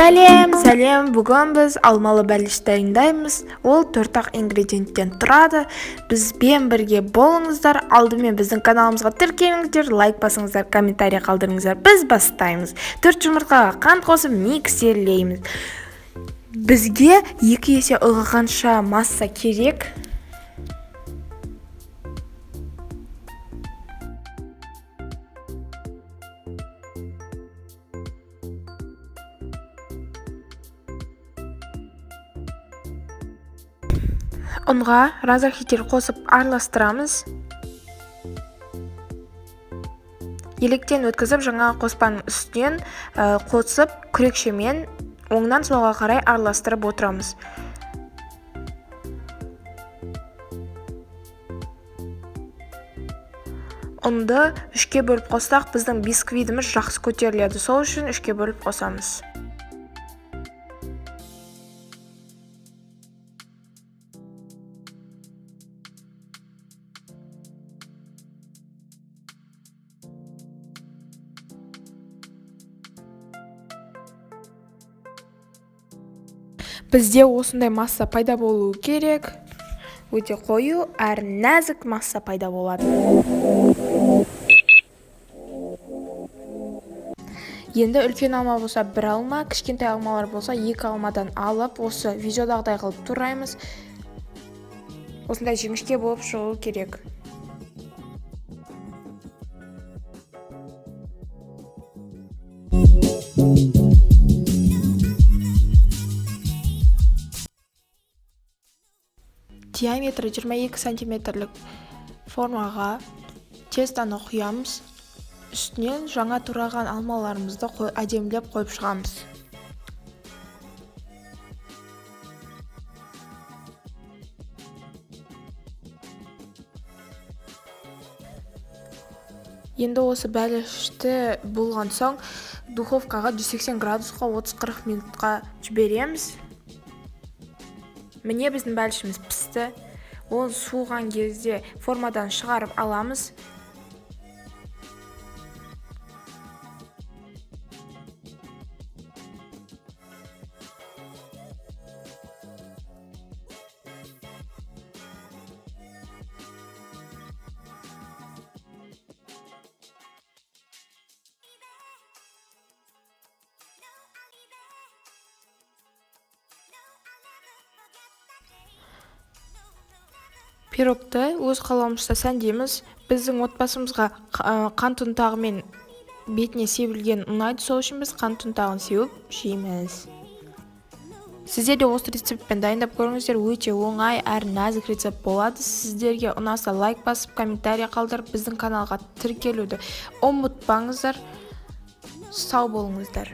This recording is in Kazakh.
Сәлем, бүгін біз алмалы бәліш дайындаймыз. Ол 4 ингредиенттен тұрады. Бізбен бірге болыңыздар. Алдымен біздің каналымызға тіркеліңіздер, лайк басыңыздар, комментарий қалдырыңыздар. Біз бастаймыз. 4 жұмыртқаға қант қосып миксерлейміз. Бізге 2 есе ылғығанша масса керек. Ұнға разахитер қосып араластырамыз. Електен өткізіп жаңағы қоспаның үстінен қосып күрекшемен оңнан солға қарай араластырып отырамыз. Ұнды 3-ке бөліп қоссақ, біздің бисквитіміз жақсы көтеріледі. Сол үшін 3-ке бөліп қосамыз. Бізде осындай масса пайда болуы керек. Өте қою, әрі нәзік масса пайда болады. Енді үлкен алма болса 1 алма, кішкентай алмалар болса 2 алмадан алып, осы видеодағыдай қылып тураймыз. Осындай жіңішке болып шығу керек. Диаметрі 22 сантиметрлік формаға тестаны құямыз. Үстінен жаңа тураған алмаларымызды әдемілеп қойып шығамыз. Енді осы бәлішті болған соң духовкаға 180 градусқа 30-40 минутқа жібереміз. Міне біздің бәлішіміз пісті. Ол суыған кезде формадан шығарып аламыз. Пирогты өз қалауымызда сәндейміз. Біздің отбасымызға қант ұнтағымен бетіне себілген ұнайды, сол үшін біз қант ұнтағын сеуіп жейміз. Сіздер де осы рецептпен дайындап көріңіздер, өте оңай әрі нәзік рецепт болады. Сіздерге ұнаса лайк басып, комментарий қалдырып, біздің каналға тіркелуді ұмытпаңыздар. Сау болыңыздар.